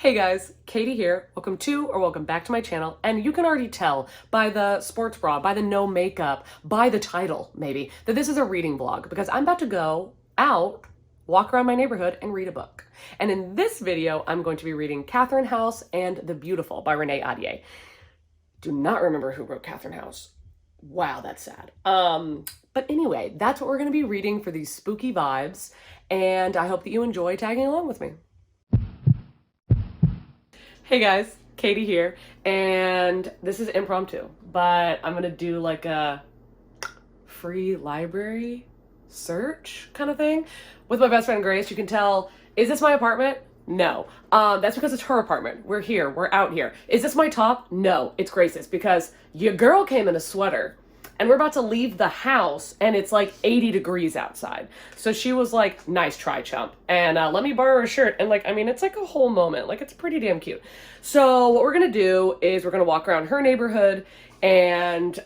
Hey guys, Katie here. Welcome to or welcome back to my channel. And you can already tell by the sports bra, by the no makeup, by the title maybe, that this is a reading vlog because I'm about to go out, walk around my neighborhood and read a book. And in this video, I'm going to be reading Catherine House and the Beautiful by Renee Ahdieh. Do not remember who wrote Catherine House. Wow, that's sad. But anyway, that's what we're going to be reading for these spooky vibes. And I hope that you enjoy tagging along with me. Hey guys, Katie here, and this is impromptu, but I'm gonna do like a free library search kind of thing with my best friend Grace. You can tell, is this my apartment? No. That's because it's her apartment. We're here, we're out here. Is this my top? No, it's Grace's because your girl came in a sweater. And we're about to leave the house and it's like 80 degrees outside. So she was like, nice try, chump. And let me borrow her shirt. And like, I mean, it's like a whole moment. Like, it's pretty damn cute. So what we're going to do is we're going to walk around her neighborhood and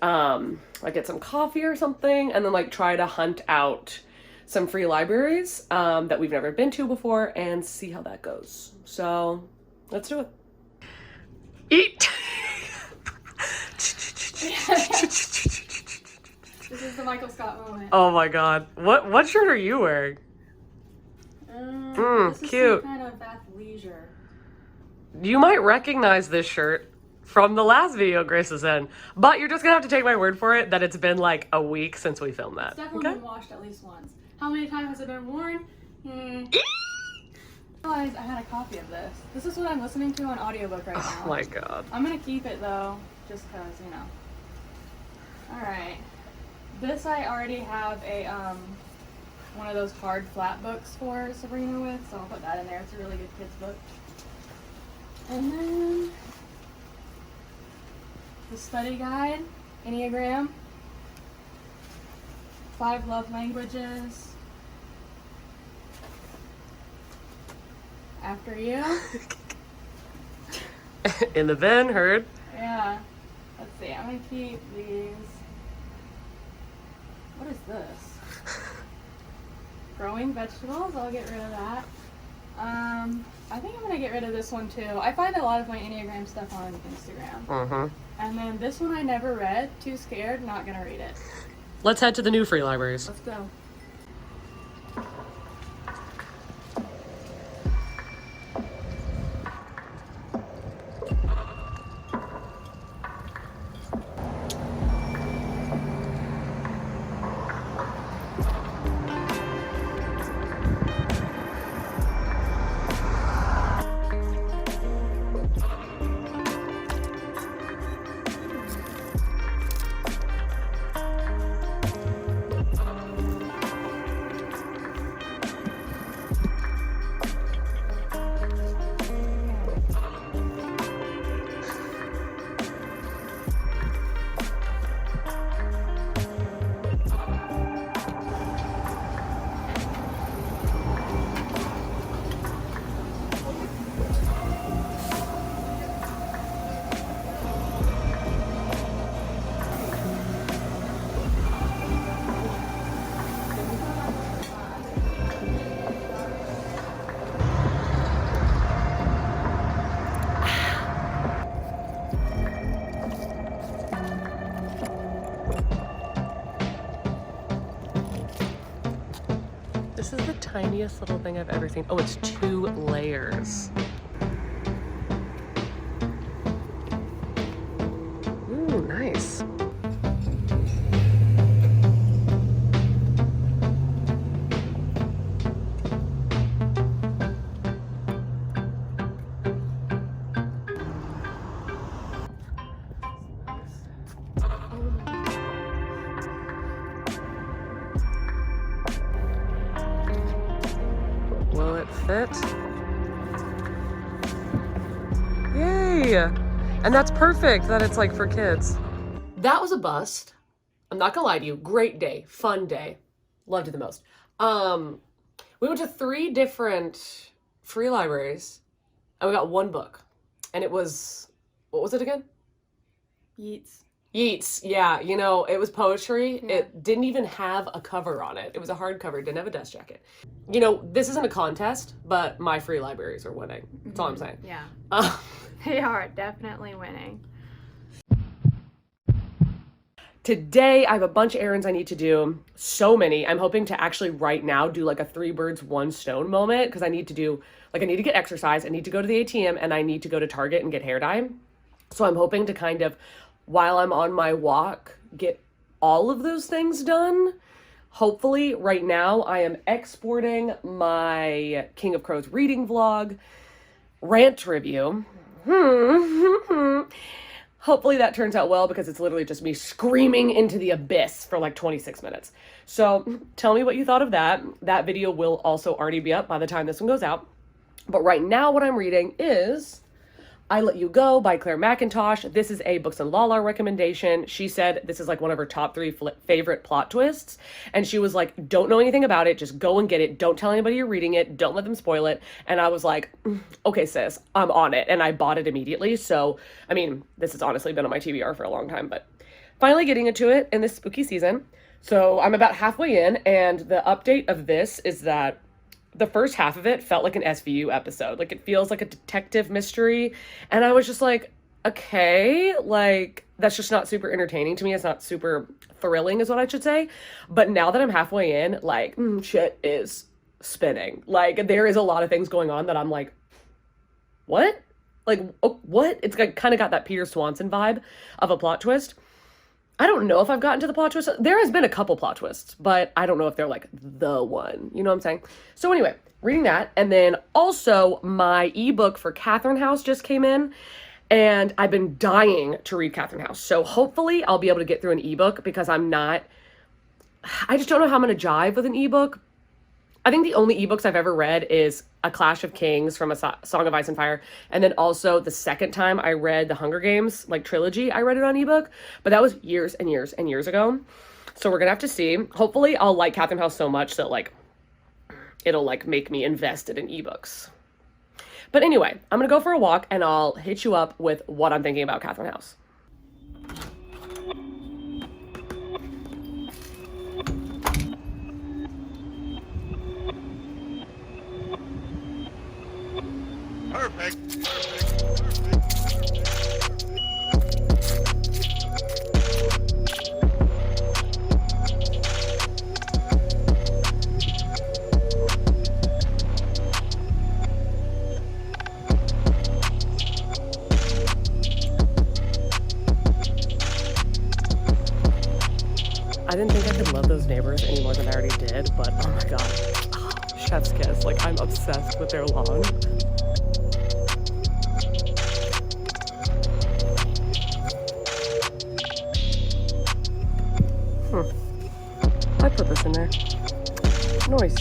like get some coffee or something. And then like try to hunt out some free libraries that we've never been to before and see how that goes. So let's do it. Eat. This is the Michael Scott moment. Oh my god. What shirt are you wearing? This is cute. some kind of athleisure. You might recognize this shirt from the last video Grace was in, but you're just gonna have to take my word for it that it's been like a week since we filmed that. It's definitely been washed at least once. How many times has it been worn? I realized I had a copy of this. This is what I'm listening to on audiobook right now. Oh my god. I'm gonna keep it though, just cause, you know. Alright. This I already have a one of those hard flat books for Sabrina with, so I'll put that in there. It's a really good kids book. And then the study guide, Enneagram, 5 love languages, After You. In the bin, heard. Yeah. Let's see, I'm gonna keep these. What is this? Growing vegetables, I'll get rid of that. I think I'm gonna get rid of this one too. I find a lot of my Enneagram stuff on Instagram. And then this one I never read, too scared, not gonna read it. Let's head to the new free libraries. Let's go. This is the tiniest little thing I've ever seen. Oh, it's 2 layers. Ooh, nice. Will it fit? Yay! And that's perfect that it's like for kids. That was a bust. I'm not gonna lie to you. Great day. Fun day. Loved it the most. We went to 3 different free libraries and we got 1 book. And it was, what was it again? Yeats. Yeats, yeah, you know, it was poetry. Yeah. It didn't even have a cover on it. It was a hardcover, didn't have a dust jacket. You know, this isn't a contest, but my free libraries are winning. That's all I'm saying. Yeah. Uh, They are definitely winning. Today, I have a bunch of errands I need to do. So many. I'm hoping to actually right now do like a 3 birds, 1 stone moment because I need to do, like, I need to get exercise. I need to go to the ATM and I need to go to Target and get hair dye. So I'm hoping to kind of, while I'm on my walk, get all of those things done. Hopefully, right now, I am exporting my King of Crows reading vlog, rant review. Hopefully that turns out well because it's literally just me screaming into the abyss for like 26 minutes. So tell me what you thought of that. That video will also already be up by the time this one goes out. But right now what I'm reading is I Let You Go by Claire McIntosh. This is a Books and Lala recommendation. She said this is like one of her top 3 favorite plot twists. And she was like, don't know anything about it. Just go and get it. Don't tell anybody you're reading it. Don't let them spoil it. And I was like, okay, sis, I'm on it. And I bought it immediately. So, I mean, this has honestly been on my TBR for a long time, but finally getting into it in this spooky season. So I'm about halfway in. And the update of this is that the first half of it felt like an SVU episode. Like, it feels like a detective mystery. And I was just like, okay, like, that's just not super entertaining to me. It's not super thrilling is what I should say. But now that I'm halfway in, like, shit is spinning. Like, there is a lot of things going on that I'm like, what? Like, oh, what? It's kind of got that Peter Swanson vibe of a plot twist. I don't know if I've gotten to the plot twist. There has been a couple plot twists, but I don't know if they're like the one. You know what I'm saying? So anyway, reading that. And then also my ebook for Catherine House just came in. And I've been dying to read Catherine House. So hopefully I'll be able to get through an ebook because I just don't know how I'm going to jive with an ebook. I think the only ebooks I've ever read is A Clash of Kings from A Song of Ice and Fire. And then also the second time I read the Hunger Games, like, trilogy, I read it on ebook. But that was years and years and years ago. So we're going to have to see. Hopefully I'll like Catherine House so much that, like, it'll, like, make me invested in ebooks. But anyway, I'm going to go for a walk and I'll hit you up with what I'm thinking about Catherine House. Perfect. I didn't think I could love those neighbors any more than I already did, but oh my god, chef's kiss. Like, I'm obsessed with their lawn. I put this in there. Nice.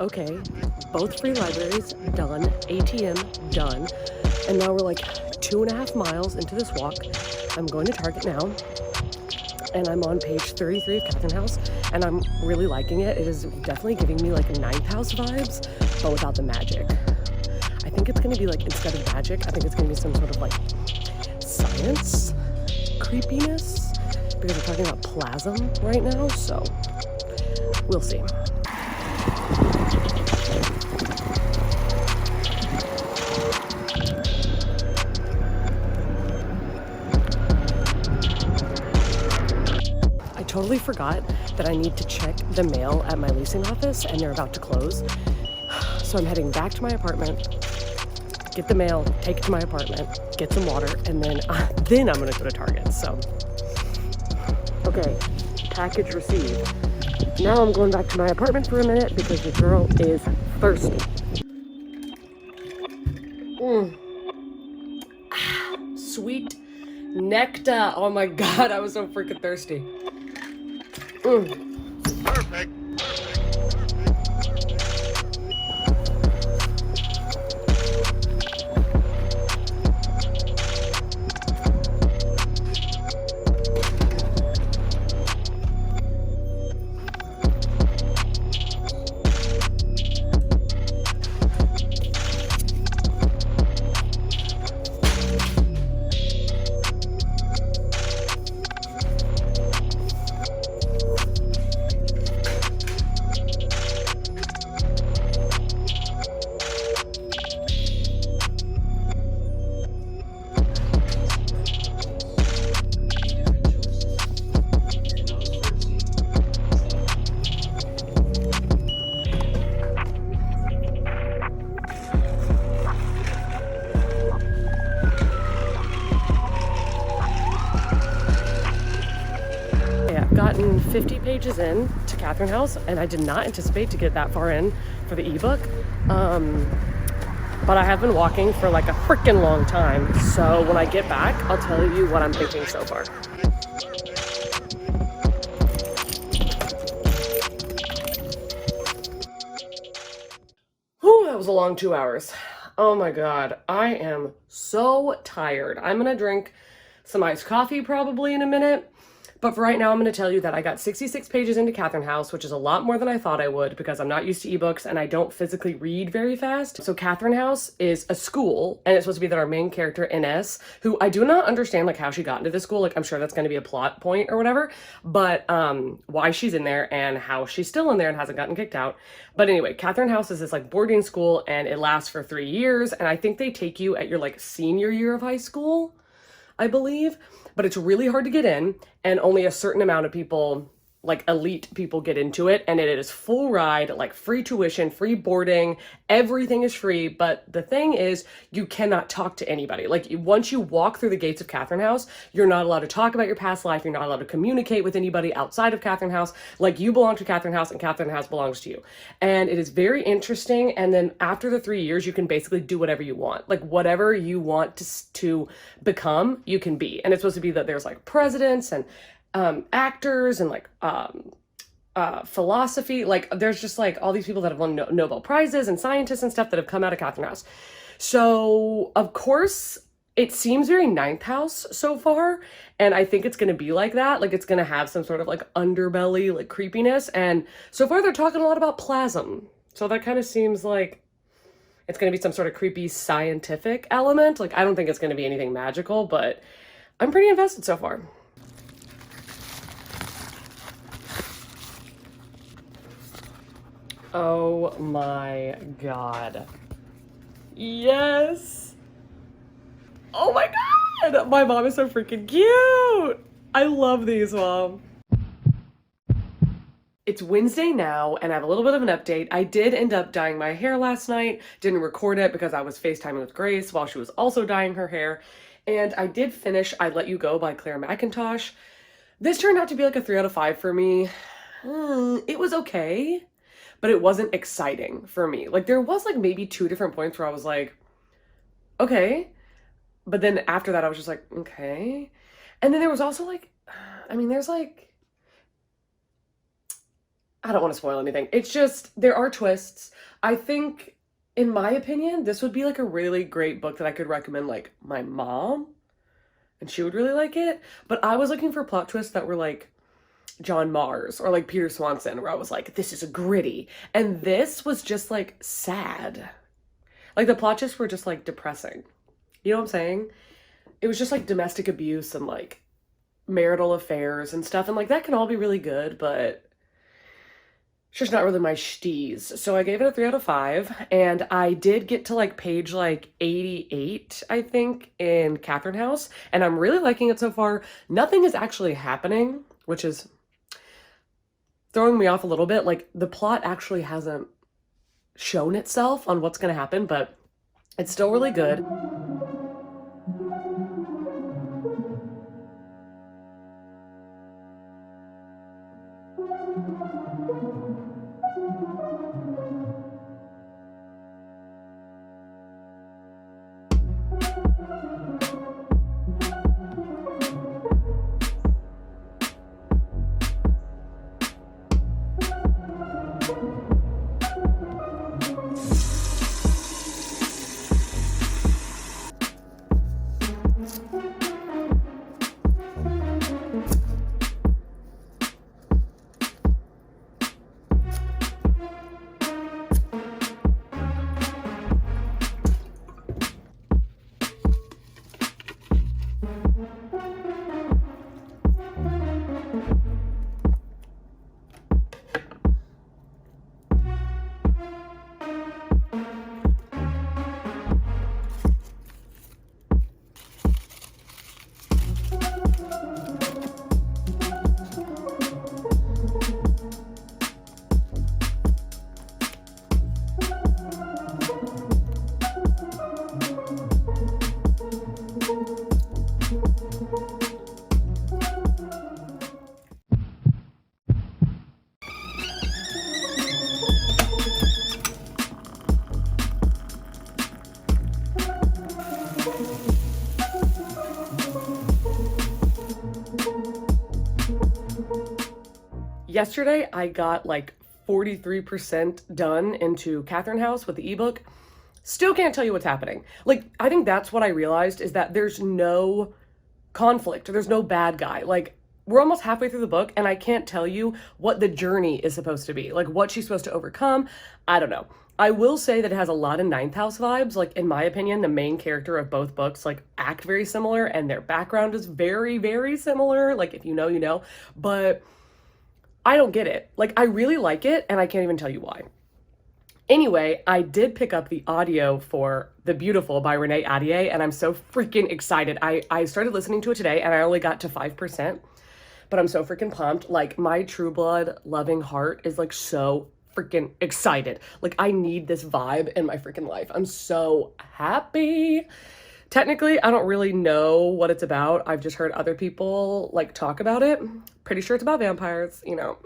Okay, both free libraries done, ATM done, and now we're like 2.5 miles into this walk. I'm going to Target now, and I'm on page 33 of Catherine House, and I'm really liking it. It is definitely giving me like Ninth House vibes, but without the magic. I think it's going to be like, instead of magic, I think it's going to be some sort of like science creepiness, because we're talking about plasm right now, so we'll see. I totally forgot that I need to check the mail at my leasing office, and they're about to close. So I'm heading back to my apartment, get the mail, take it to my apartment, get some water, and then I'm gonna go to Target. So, okay, package received. Now I'm going back to my apartment for a minute because the girl is thirsty. Sweet Nectar. Oh my god, I was so freaking thirsty. Perfect. Gotten 50 pages in to Catherine House, and I did not anticipate to get that far in for the ebook. But I have been walking for like a freaking long time, so when I get back, I'll tell you what I'm thinking so far. Whew, that was a long 2 hours. Oh my god, I am so tired. I'm gonna drink some iced coffee probably in a minute. But for right now, I'm going to tell you that I got 66 pages into Catherine House, which is a lot more than I thought I would because I'm not used to ebooks and I don't physically read very fast. So Catherine House is a school, and it's supposed to be that our main character, Ines, who I do not understand like how she got into this school. Like I'm sure that's going to be a plot point or whatever, but why she's in there and how she's still in there and hasn't gotten kicked out. But anyway, Catherine House is this like boarding school and it lasts for 3 years. And I think they take you at your like senior year of high school, I believe, but it's really hard to get in and only a certain amount of people, like elite people, get into it, and it is full ride, like free tuition, free boarding, everything is free. But the thing is, you cannot talk to anybody. Like once you walk through the gates of Catherine House, you're not allowed to talk about your past life. You're not allowed to communicate with anybody outside of Catherine House. Like you belong to Catherine House and Catherine House belongs to you. And it is very interesting. And then after the 3 years, you can basically do whatever you want. Like whatever you want to become, you can be. And it's supposed to be that there's like presidents and actors and like philosophy, like there's just like all these people that have won Nobel Prizes and scientists and stuff that have come out of Catherine House. So of course it seems very ninth house so far, and I think it's going to be like that. Like it's going to have some sort of like underbelly, like creepiness, and so far they're talking a lot about plasm, so that kind of seems like it's going to be some sort of creepy scientific element. Like I don't think it's going to be anything magical, but I'm pretty invested so far. Oh my god. Yes! Oh my god! My mom is so freaking cute! I love these, Mom. It's Wednesday now, and I have a little bit of an update. I did end up dyeing my hair last night. Didn't record it because I was FaceTiming with Grace while she was also dyeing her hair. And I did finish I Let You Go by Claire McIntosh. This turned out to be like a 3 out of 5 for me. It was okay, but it wasn't exciting for me. Like there was like maybe 2 different points where I was like, okay. But then after that, I was just like, okay. And then there was also like, I mean, there's like, I don't want to spoil anything. It's just, there are twists. I think, in my opinion, this would be like a really great book that I could recommend like my mom, and she would really like it. But I was looking for plot twists that were like John Mars or like Peter Swanson, where I was like, this is a gritty. And this was just like sad. Like the plot twists were just like depressing. You know what I'm saying? It was just like domestic abuse and like marital affairs and stuff. And like that can all be really good, but it's just not really my steez. So I gave it a 3 out of 5. And I did get to like page like 88, I think, in Catherine House. And I'm really liking it so far. Nothing is actually happening, which is throwing me off a little bit. Like the plot actually hasn't shown itself on what's going to happen, but it's still really good. yesterday I got like 43% done into Catherine House with the ebook. Still can't tell you what's happening. Like, I think that's what I realized, is that there's no conflict. There's no bad guy. Like, we're almost halfway through the book and I can't tell you what the journey is supposed to be. Like, what she's supposed to overcome. I don't know. I will say that it has a lot of Ninth House vibes. Like, in my opinion, the main character of both books, like, act very similar and their background is very, very similar. Like, if you know, you know. But I don't get it. Like, I really like it and I can't even tell you why. Anyway, I did pick up the audio for The Beautiful by Renee Ahdieh, and I'm so freaking excited. I started listening to it today, and I only got to 5%, but I'm so freaking pumped. Like, my true blood loving heart is, like, so freaking excited. Like, I need this vibe in my freaking life. I'm so happy. Technically, I don't really know what it's about. I've just heard other people, like, talk about it. Pretty sure it's about vampires, you know.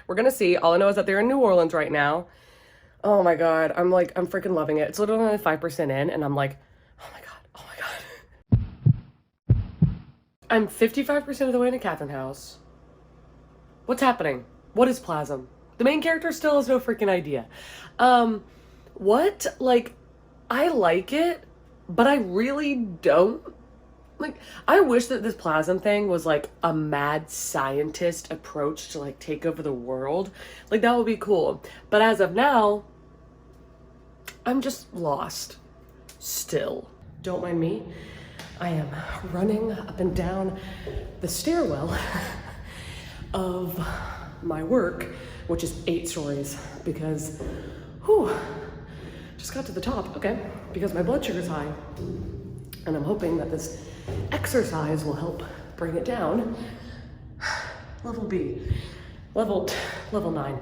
We're gonna see. All I know is that they're in New Orleans right now. Oh my God, I'm freaking loving it. It's literally only 5% in, and I'm like, oh my God. I'm 55% of the way into Catherine House. What's happening? What is Plasm? The main character still has no freaking idea. What? Like, I like it, but I really don't. Like, I wish that this Plasm thing was like a mad scientist approach to like take over the world. Like, that would be cool. But as of now, I'm just lost. Still. Don't mind me. I am running up and down the stairwell of my work, which is 8 stories, because, whew, just got to the top, okay, because my blood sugar's high, and I'm hoping that this exercise will help bring it down. Level B, level 9.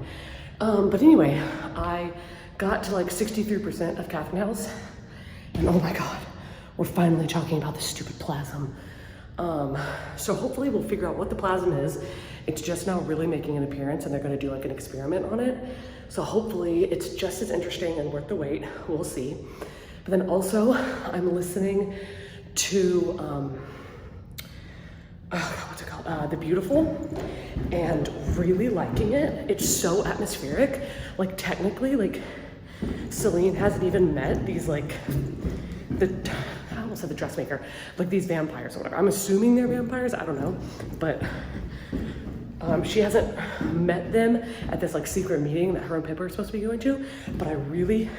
But anyway, I got to like 63% of Catherine House, and oh my God, we're finally talking about the stupid Plasm. So hopefully we'll figure out what the Plasm is. It's just now really making an appearance, and they're gonna do like an experiment on it. So hopefully it's just as interesting and worth the wait. We'll see. But then also I'm listening to, what's it called? The Beautiful, and really liking it. It's so atmospheric. Like, technically, like, Celine hasn't even met these, like, I almost said the dressmaker, like these vampires or whatever. I'm assuming they're vampires, I don't know, but she hasn't met them at this like secret meeting that her and Pippa are supposed to be going to, but I really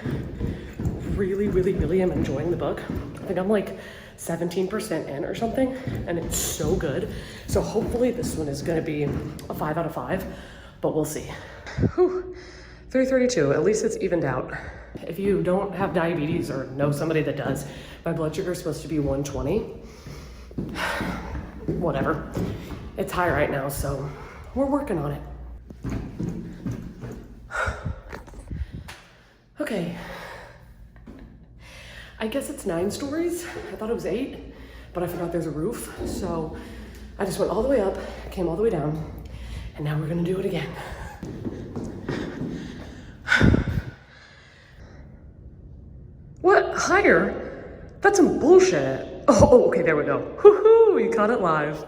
am enjoying the book. I think I'm like 17% in or something, and it's so good. So hopefully this one is gonna be a 5 out of 5, but we'll see. Whew. 332, at least it's evened out. If you don't have diabetes or know somebody that does, my blood sugar is supposed to be 120. Whatever. It's high right now, so we're working on it. Okay. I guess it's 9 stories. I thought it was 8, but I forgot there's a roof. So I just went all the way up, came all the way down, and now we're gonna do it again. What? Higher? That's some bullshit. Oh, okay, there we go. Woohoo, you caught it live.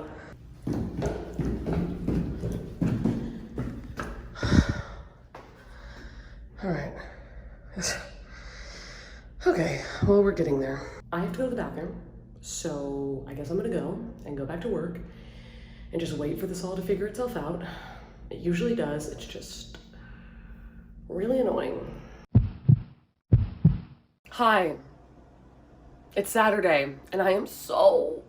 All right. Okay, well, we're getting there. I have to go to the bathroom, so I guess I'm gonna go and go back to work and just wait for this all to figure itself out. It usually does, it's just really annoying. Hi, it's Saturday, and I am so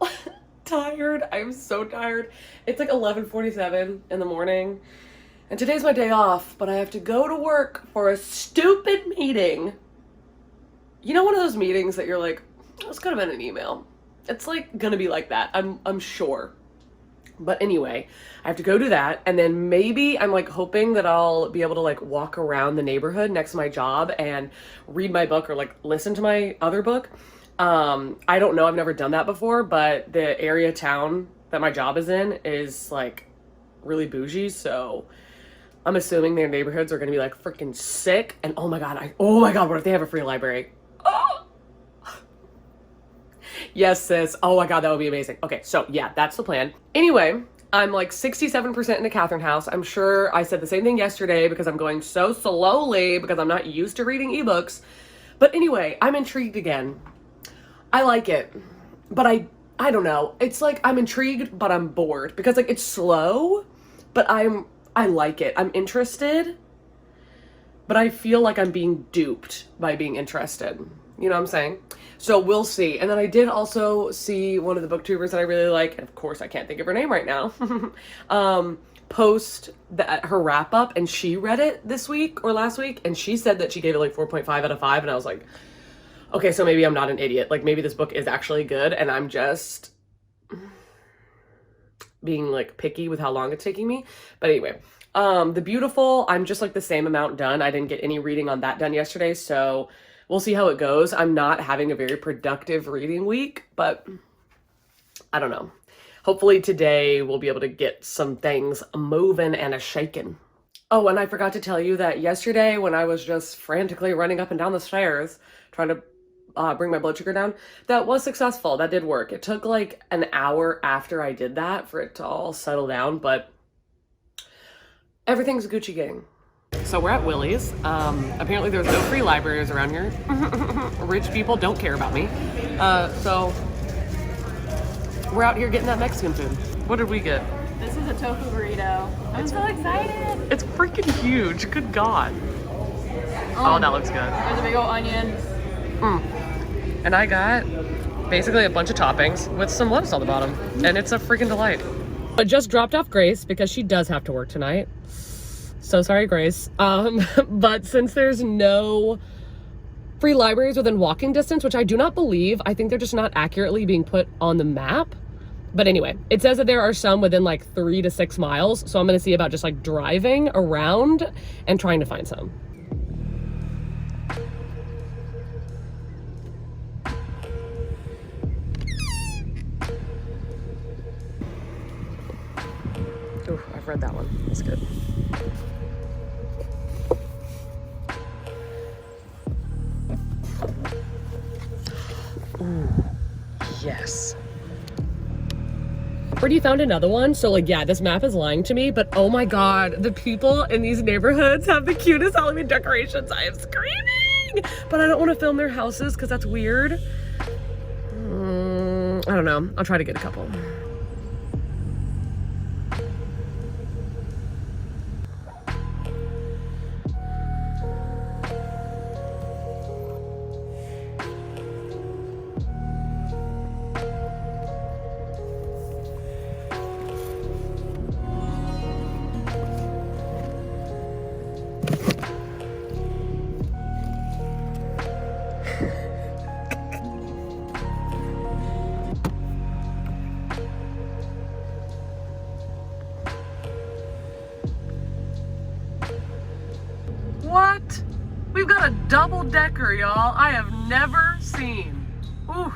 tired. I am so tired. It's like 11:47 in the morning, and today's my day off, but I have to go to work for a stupid meeting. You know, one of those meetings that you're like, this could have been an email. It's like gonna be like that, I'm sure. But anyway, I have to go do that, and then maybe I'm like hoping that I'll be able to like walk around the neighborhood next to my job and read my book or like listen to my other book. I don't know, I've never done that before, but the area town that my job is in is like really bougie, so I'm assuming their neighborhoods are gonna be like freaking sick. And oh my god, what if they have a free library? Oh! Yes, sis. Oh my god, that would be amazing. Okay, so yeah, that's the plan. Anyway, I'm like 67% into Catherine House. I'm sure I said the same thing yesterday because I'm going so slowly because I'm not used to reading ebooks. But anyway, I'm intrigued again. I like it, but I don't know. It's like I'm intrigued, but I'm bored because like it's slow, but I like it. I'm interested, but I feel like I'm being duped by being interested. You know what I'm saying? So we'll see. And then I did also see one of the booktubers that I really like, and of course I can't think of her name right now, post her wrap up, and she read it this week or last week, and she said that she gave it like 4.5 out of 5, and I was like, okay, so maybe I'm not an idiot. Like maybe this book is actually good, and I'm just being like picky with how long it's taking me. But anyway, The Beautiful, I'm just like the same amount done. I didn't get any reading on that done yesterday, so we'll see how it goes. I'm not having a very productive reading week, but I don't know. Hopefully today we'll be able to get some things moving and a shaking. Oh, and I forgot to tell you that yesterday when I was just frantically running up and down the stairs trying to bring my blood sugar down, that was successful. That did work. It took like an hour after I did that for it to all settle down, but everything's Gucci gang. So we're at Willie's. Apparently there's no free libraries around here. Rich people don't care about me. So we're out here getting that Mexican food. What did we get? This is a tofu burrito. I'm so excited. It's freaking huge. Good God. Oh, that looks good. There's a big old onion. And I got basically a bunch of toppings with some lettuce on the bottom. And it's a freaking delight. I just dropped off Grace because she does have to work tonight. So sorry, Grace. But since there's no free libraries within walking distance, which I do not believe, I think they're just not accurately being put on the map. But anyway, it says that there are some within like 3 to 6 miles. So I'm going to see about just like driving around and trying to find some. Ooh, I've read that one. That's good. Ooh, yes. Already found another one. So like, yeah, this map is lying to me, but oh my God, the people in these neighborhoods have the cutest Halloween decorations. I am screaming, but I don't want to film their houses because that's weird. I don't know. I'll try to get a couple. What? We've got a double decker, y'all. I have never seen. Ooh.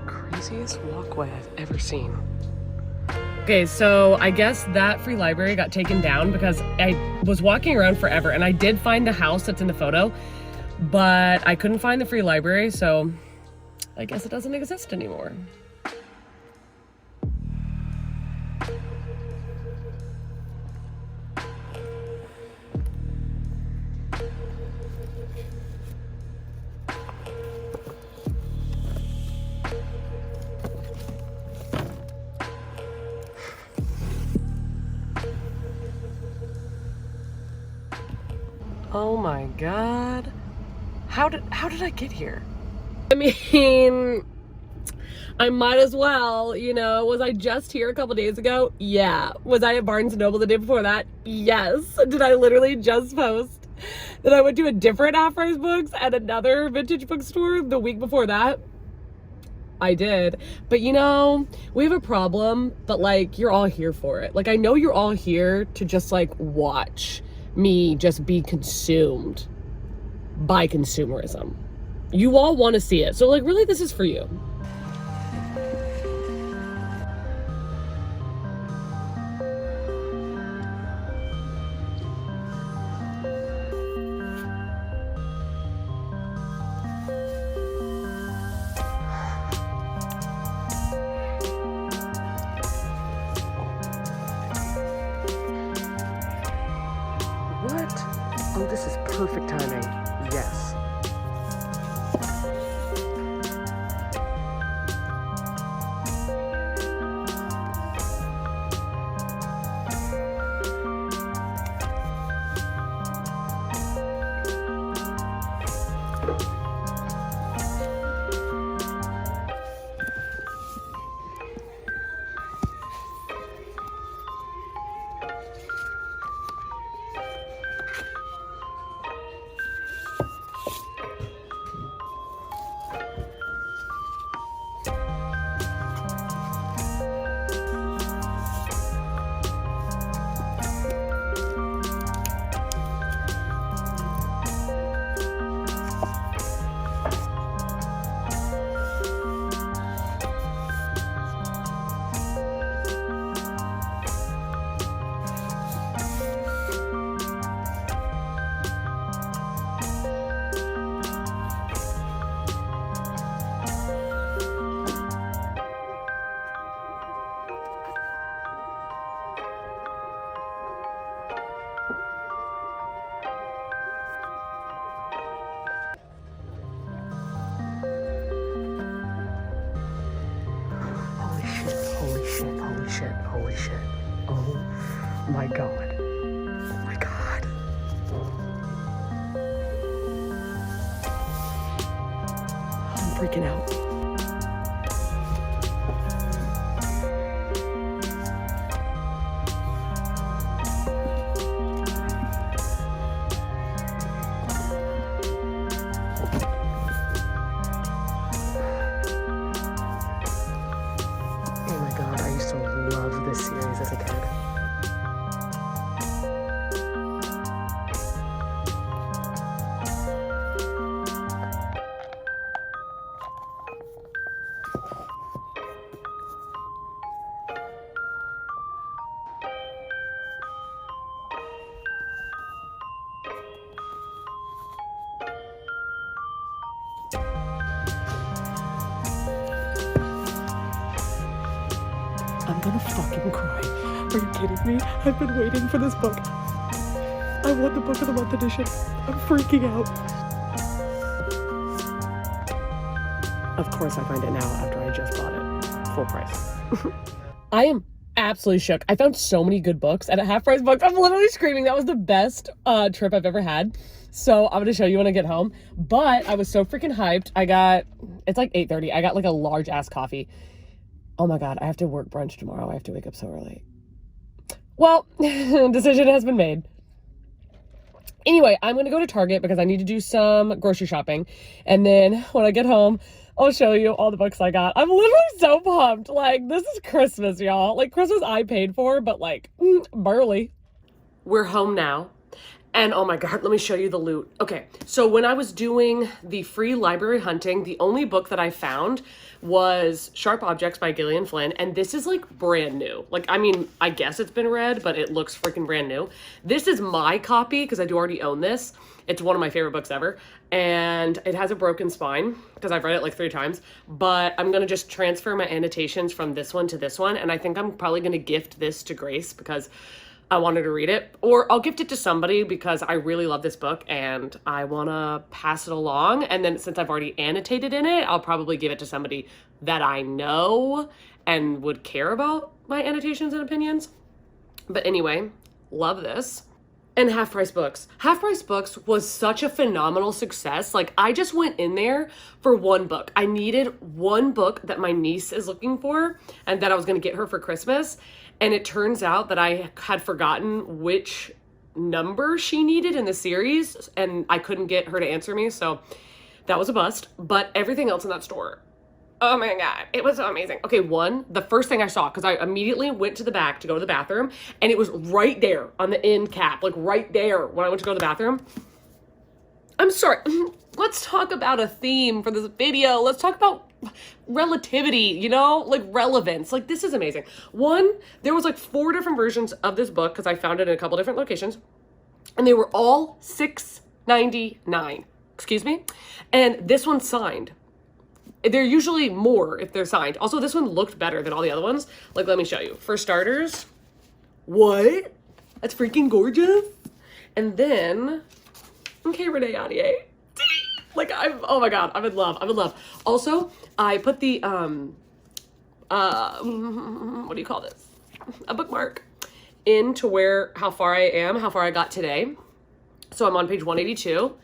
Craziest walkway I've ever seen. Okay, so I guess that free library got taken down because I was walking around forever and I did find the house that's in the photo, but I couldn't find the free library, so I guess it doesn't exist anymore. Oh my God. How did I get here? I mean, I might as well, you know. Was I just here a couple days ago? Yeah. Was I at Barnes & Noble the day before that? Yes. Did I literally just post that I went to a different half-price books at another vintage bookstore the week before that? I did. But you know, we have a problem, but like, you're all here for it. Like, I know you're all here to just like watch me just be consumed by consumerism. You all want to see it. So like, really, this is for you. What? Oh, this is perfect timing. Yes. Holy shit. Oh my God. Oh my God. I'm freaking out. Oh my God, I used to love this series as a kid. I'm gonna fucking cry. Are you kidding me? I've been waiting for this book. I want the Book of the Month edition. I'm freaking out. Of course I find it now after I just bought it. Full price. I am absolutely shook. I found so many good books at a half-price book. I'm literally screaming. That was the best trip I've ever had. So I'm gonna show you when I get home. But I was so freaking hyped. It's like 8:30. I got like a large ass coffee. Oh my God, I have to work brunch tomorrow. I have to wake up so early. Well, decision has been made. Anyway, I'm going to go to Target because I need to do some grocery shopping. And then when I get home, I'll show you all the books I got. I'm literally so pumped. Like, this is Christmas, y'all. Like, Christmas I paid for, but like, barely. We're home now. And oh my God, let me show you the loot. Okay, so when I was doing the free library hunting, the only book that I found was Sharp Objects by Gillian Flynn. And this is like brand new. Like, I mean, I guess it's been read, but it looks freaking brand new. This is my copy because I do already own this. It's one of my favorite books ever. And it has a broken spine because I've read it like 3 times. But I'm going to just transfer my annotations from this one to this one. And I think I'm probably going to gift this to Grace because I wanted to read it, or I'll gift it to somebody because I really love this book and I want to pass it along. And then since I've already annotated in it, I'll probably give it to somebody that I know and would care about my annotations and opinions. But anyway, love this. And Half Price Books. Half Price Books was such a phenomenal success. Like, I just went in there for one book. I needed one book that my niece is looking for and that I was going to get her for Christmas. And it turns out that I had forgotten which number she needed in the series, and I couldn't get her to answer me. So that was a bust. But everything else in that store, oh my God, it was so amazing. Okay, the first thing I saw, because I immediately went to the back to go to the bathroom, and it was right there on the end cap, like right there when I went to go to the bathroom. I'm sorry, let's talk about a theme for this video. Let's talk about relativity, you know, like relevance. Like, this is amazing. One, there was like 4 different versions of this book, because I found it in a couple different locations, and they were all $6.99. Excuse me? And this one's signed. They're usually more if they're signed. Also, this one looked better than all the other ones. Like, let me show you. For starters, what? That's freaking gorgeous. And then, okay, Renee Audier. Like, oh my God, I'm in love. Also, I put the, what do you call this? A bookmark into how far I got today. So I'm on page 182,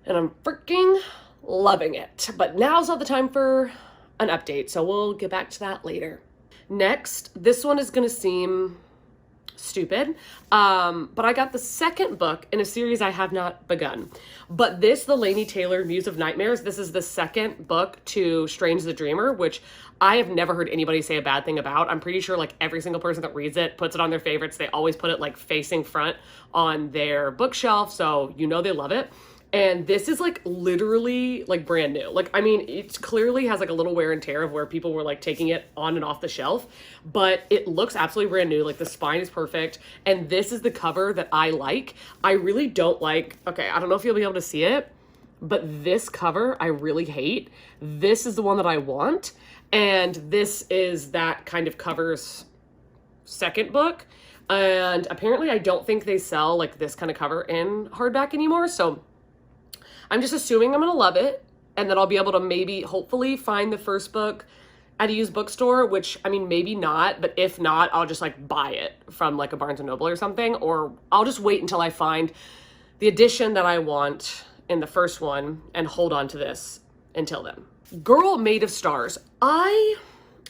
and I'm freaking loving it. But now's not the time for an update, so we'll get back to that later. Next, this one is gonna seem stupid, but I got the second book in a series I have not begun. But this, the Laini Taylor Muse of Nightmares, this is the second book to Strange the Dreamer, which I have never heard anybody say a bad thing about. I'm pretty sure like every single person that reads it puts it on their favorites. They always put it like facing front on their bookshelf, so you know they love it. And this is like literally like brand new. Like, I mean, it clearly has like a little wear and tear of where people were like taking it on and off the shelf, but it looks absolutely brand new. Like, the spine is perfect. And this is the cover that I like. I really don't like, okay, I don't know if you'll be able to see it, but this cover I really hate. This is the one that I want. And this is that kind of cover's second book. And apparently I don't think they sell like this kind of cover in hardback anymore. So I'm just assuming I'm going to love it, and that I'll be able to maybe, hopefully, find the first book at a used bookstore, which, I mean, maybe not, but if not, I'll just, like, buy it from, like, a Barnes & Noble or something, or I'll just wait until I find the edition that I want in the first one and hold on to this until then. Girl Made of Stars. I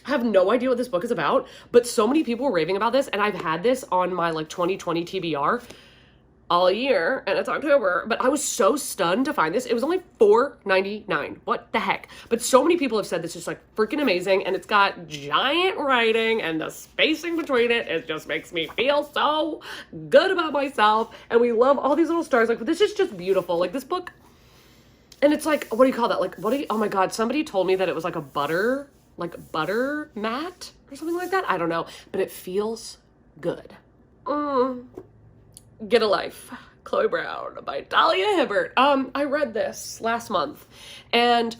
have no idea what this book is about, but so many people were raving about this, and I've had this on my, like, 2020 TBR all year, and it's October, but I was so stunned to find this. It was only $4.99. What the heck? But so many people have said this is like freaking amazing, and it's got giant writing, and the spacing between it just makes me feel so good about myself, and we love all these little stars. Like, this is just beautiful. Like, this book, and it's like, what do you call that? Like, oh my God, somebody told me that it was like a butter mat or something like that. I don't know, but it feels good. Get a Life, Chloe Brown by Talia Hibbert. I read this last month, and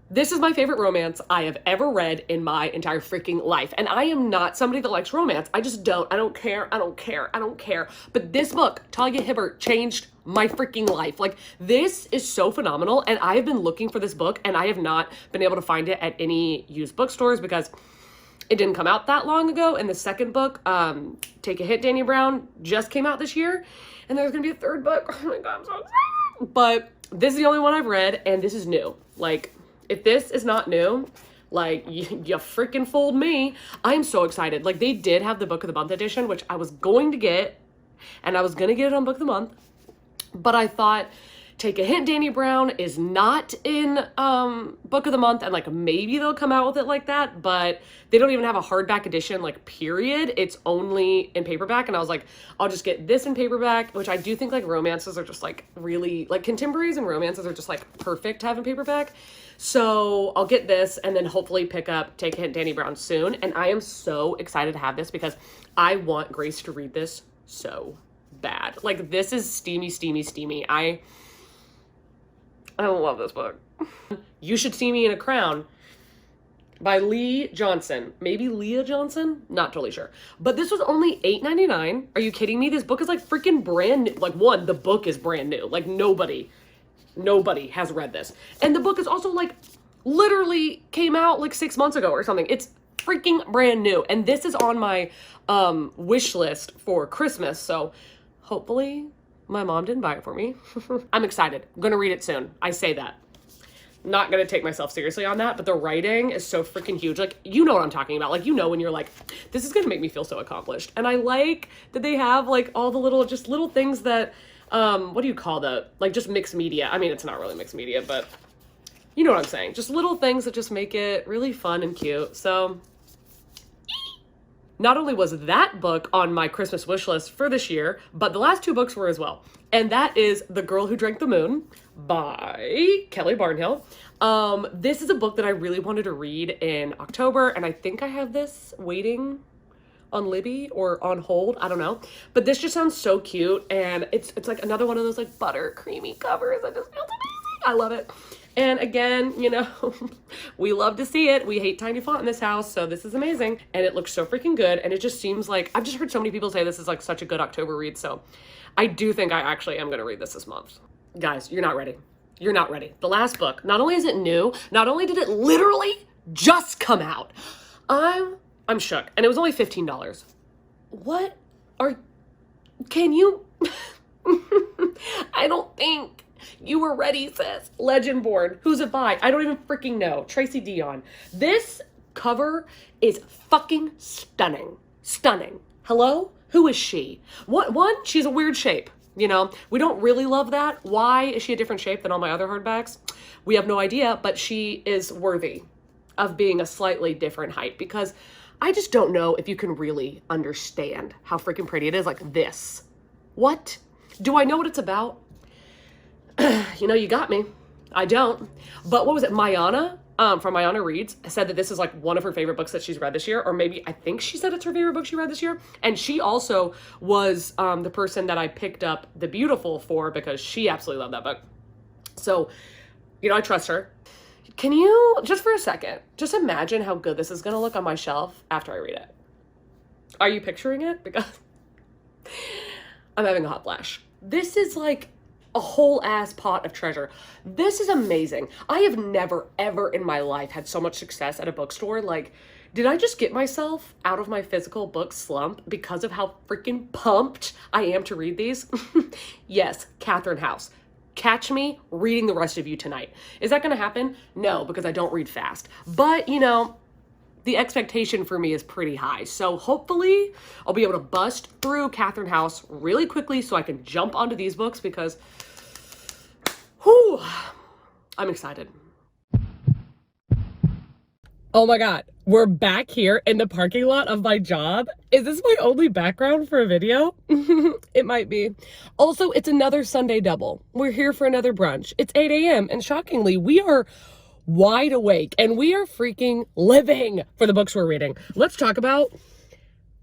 this is my favorite romance I have ever read in my entire freaking life. And I am not somebody that likes romance. I just don't. I don't care. But this book, Talia Hibbert, changed my freaking life. Like, this is so phenomenal, and I have been looking for this book, and I have not been able to find it at any used bookstores because it didn't come out that long ago. And the second book, Take a Hit, Danny Brown, just came out this year. And there's going to be a third book. Oh my God, I'm so excited. But this is the only one I've read, and this is new. Like, if this is not new, like, you freaking fooled me. I'm so excited. Like, they did have the Book of the Month edition, which I was going to get, and I was going to get it on Book of the Month. But I thought, Take a Hint, Danny Brown is not in Book of the Month, and like maybe they'll come out with it like that, but they don't even have a hardback edition, like, period. It's only in paperback, and I was like, I'll just get this in paperback, which I do think like romances are just like really, like, contemporaries and romances are just like perfect to have in paperback. So I'll get this and then hopefully pick up Take a Hint, Danny Brown soon. And I am so excited to have this because I want Grace to read this so bad. Like, this is steamy. I love this book. You Should See Me in a Crown by Lee Johnson. Maybe Leah Johnson? Not totally sure. But this was only $8.99. Are you kidding me? This book is like freaking brand new. Like, one, the book is brand new. Like, nobody has read this. And the book is also like literally came out like 6 months ago or something. It's freaking brand new. And this is on my wish list for Christmas. So hopefully my mom didn't buy it for me. I'm excited. I'm gonna read it soon. I say that. Not gonna take myself seriously on that, but the writing is so freaking huge. Like, you know what I'm talking about. Like, you know when you're like, this is gonna make me feel so accomplished. And I like that they have like all the little things that, what do you call that? Like just mixed media. I mean, it's not really mixed media, but you know what I'm saying. Just little things that just make it really fun and cute. So not only was that book on my Christmas wish list for this year, but the last 2 books were as well. And that is The Girl Who Drank the Moon by Kelly Barnhill. This is a book that I really wanted to read in October, and I think I have this waiting on Libby or on hold. I don't know. But this just sounds so cute, and it's like another one of those like butter creamy covers. It just feels amazing. I love it. And again, you know, we love to see it. We hate tiny font in this house, so this is amazing. And it looks so freaking good. And it just seems like, I've just heard so many people say this is like such a good October read. So I do think I actually am going to read this month. Guys, you're not ready. You're not ready. The last book, not only is it new, not only did it literally just come out, I'm shook. And it was only $15. Can you, I don't think you were ready, sis. Legend Born. Who's it by? I don't even freaking know. Tracy Dion. This cover is fucking stunning. Stunning. Hello? Who is she? One, she's a weird shape. You know, we don't really love that. Why is she a different shape than all my other hardbacks? We have no idea, but she is worthy of being a slightly different height because I just don't know if you can really understand how freaking pretty it is like this. What? Do I know what it's about? You know, you got me. I don't. But what was it? Mayana, from Mayana Reads, said that this is like one of her favorite books that she's read this year, or maybe I think she said it's her favorite book she read this year. And she also was the person that I picked up The Beautiful for because she absolutely loved that book. So, you know, I trust her. Can you, just for a second, just imagine how good this is going to look on my shelf after I read it? Are you picturing it? Because I'm having a hot flash. This is like a whole ass pot of treasure. This is amazing. I have never ever in my life had so much success at a bookstore. Like, did I just get myself out of my physical book slump because of how freaking pumped I am to read these? Yes, Catherine House. Catch me reading the rest of you tonight. Is that gonna happen? No, because I don't read fast. But, you know, the expectation for me is pretty high. So hopefully I'll be able to bust through Catherine House really quickly so I can jump onto these books because, whew, I'm excited. Oh my God, we're back here in the parking lot of my job. Is this my only background for a video? It might be. Also, it's another Sunday double. We're here for another brunch. It's 8 a.m. and shockingly, we are wide awake and we are freaking living for the books we're reading. Let's talk about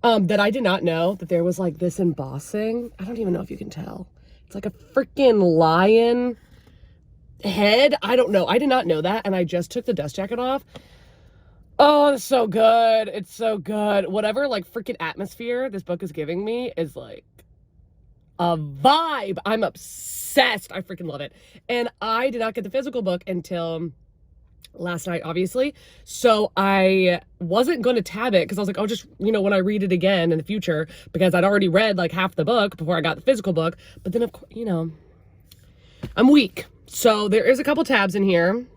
that I did not know that there was like this embossing. I don't even know if you can tell. It's like a freaking lion head. I don't know. I did not know that. And I just took the dust jacket off. Oh, it's so good. It's so good. Whatever like freaking atmosphere this book is giving me is like a vibe. I'm obsessed. I freaking love it. And I did not get the physical book until last night, obviously. So I wasn't going to tab it because I was like, oh, just, you know, when I read it again in the future, because I'd already read like half the book before I got the physical book. But then, of course, you know, I'm weak. So there is a couple tabs in here.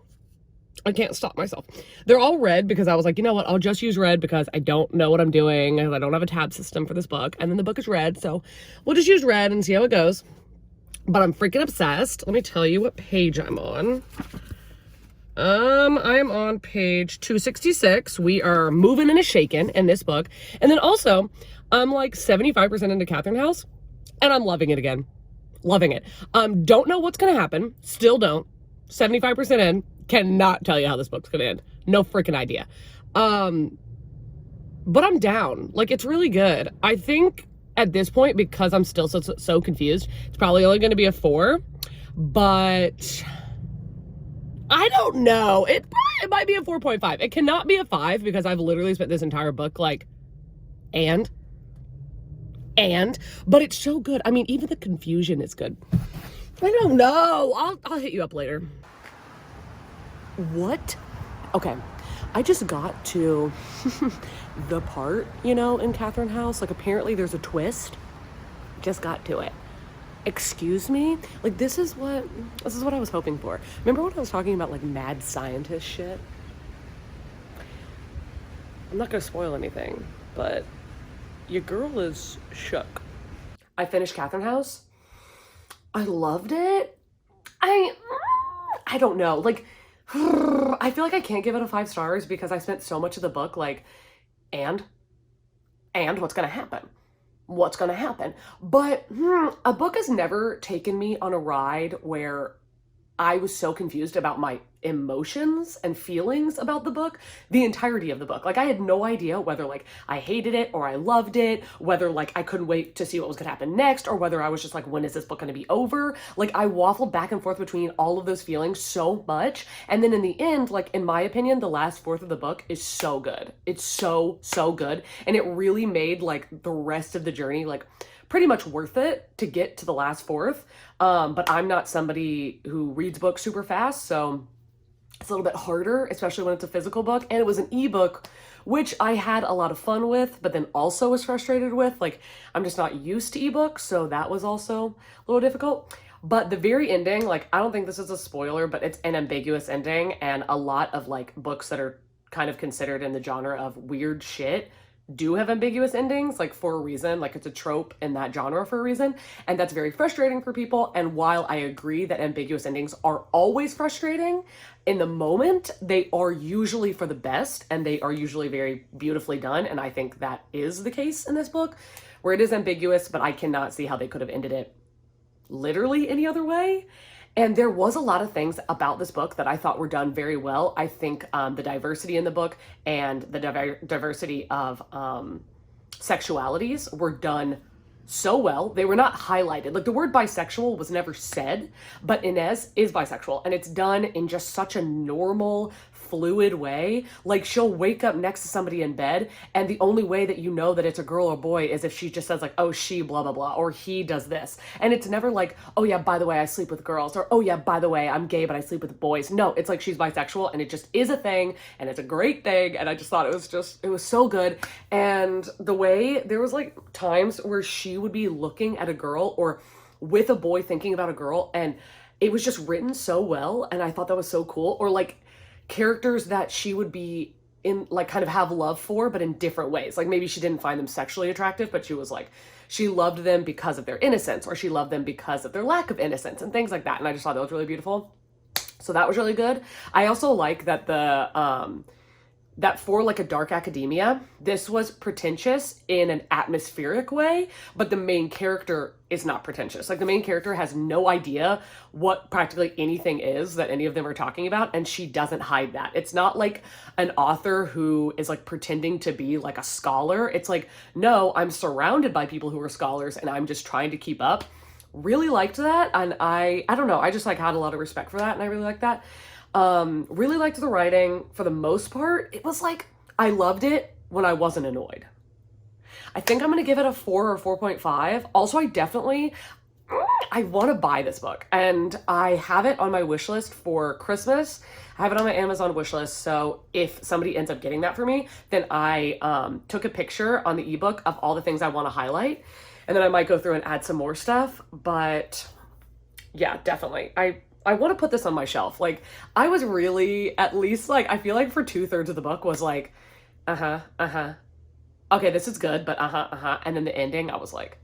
I can't stop myself. They're all red because I was like, you know what? I'll just use red because I don't know what I'm doing and I don't have a tab system for this book. And then the book is red. So we'll just use red and see how it goes. But I'm freaking obsessed. Let me tell you what page I'm on. I am on page 266. We are moving and a shaking in this book. And then also, I'm like 75% into Catherine House and I'm loving it again. Loving it. Don't know what's going to happen. Still don't. 75% in. Cannot tell you how this book's gonna end. No freaking idea. But I'm down. Like, it's really good. I think at this point, because I'm still so confused, it's probably only gonna be a 4. But I don't know. It might be a 4.5. It cannot be a 5 because I've literally spent this entire book like, but it's so good. I mean, even the confusion is good. I don't know. I'll hit you up later. What? Okay, I just got to the part, you know, in Catherine House. Like, apparently there's a twist. just got to it. Excuse me? Like, this is what I was hoping for. Remember when I was talking about like mad scientist shit? I'm not gonna spoil anything, but your girl is shook. I finished Catherine House. I loved it. I don't know. Like, I feel like I can't give it a 5 stars because I spent so much of the book like, and what's gonna happen? What's gonna happen? But a book has never taken me on a ride where I was so confused about my emotions and feelings about the book the entirety of the book. Like, I had no idea whether like I hated it or I loved it, whether like I couldn't wait to see what was gonna happen next, or whether I was just like, when is this book gonna be over? Like, I waffled back and forth between all of those feelings so much. And then in the end, like, in my opinion, the last fourth of the book is so good. It's so good. And it really made like the rest of the journey like pretty much worth it to get to the last fourth. But I'm not somebody who reads books super fast, so it's a little bit harder, especially when it's a physical book. And it was an ebook, which I had a lot of fun with, but then also was frustrated with. Like, I'm just not used to ebooks, so that was also a little difficult. But the very ending, like, I don't think this is a spoiler, but it's an ambiguous ending, and a lot of like books that are kind of considered in the genre of weird shit do have ambiguous endings, like, for a reason. Like, it's a trope in that genre for a reason, and that's very frustrating for people. And while I agree that ambiguous endings are always frustrating, in the moment they are usually for the best, and they are usually very beautifully done. And I think that is the case in this book, where it is ambiguous, but I cannot see how they could have ended it literally any other way. And there was a lot of things about this book that I thought were done very well. I think the diversity in the book and the diversity of sexualities were done so well. They were not highlighted. Like, the word bisexual was never said, but Inez is bisexual, and it's done in just such a normal, fluid way. Like, she'll wake up next to somebody in bed, and the only way that you know that it's a girl or boy is if she just says like, oh, she blah blah blah, or he does this. And it's never like, oh yeah, by the way, I sleep with girls, or oh yeah, by the way, I'm gay but I sleep with boys. No, it's like she's bisexual, and it just is a thing, and it's a great thing. And I just thought it was so good. And the way there was like times where she would be looking at a girl or with a boy thinking about a girl, and it was just written so well, and I thought that was so cool. Or like characters that she would be in, like, kind of have love for, but in different ways. Like, maybe she didn't find them sexually attractive, but she was like, she loved them because of their innocence, or she loved them because of their lack of innocence, and things like that. And I just thought that was really beautiful. So that was really good. I also like that that for like a dark academia, this was pretentious in an atmospheric way, but the main character is not pretentious. Like, the main character has no idea what practically anything is that any of them are talking about, and she doesn't hide that. It's not like an author who is like pretending to be like a scholar. It's like, no, I'm surrounded by people who are scholars, and I'm just trying to keep up. Really liked that, and I don't know, I just like had a lot of respect for that, and I really liked that. Really liked the writing for the most part. It was like, I loved it when I wasn't annoyed. I think I'm gonna give it a 4 or 4.5. Also, I want to buy this book, and I have it on my wish list for Christmas. I have it on my Amazon wish list, so if somebody ends up getting that for me, then I took a picture on the ebook of all the things I want to highlight, and then I might go through and add some more stuff. But yeah, definitely. I want to put this on my shelf. Like, I was really, at least, like, I feel like for 2/3 of the book was like, okay, this is good, but and then the ending, I was like,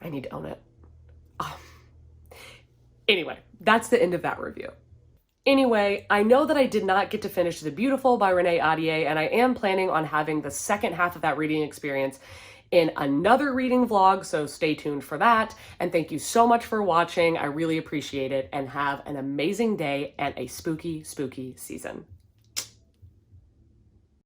I need to own it. Anyway, that's the end of that review. Anyway, I know that I did not get to finish The Beautiful by Renee Ahdieh, and I am planning on having the second half of that reading experience in another reading vlog, so stay tuned for that. And thank you so much for watching. I really appreciate it, and have an amazing day and a spooky, spooky season.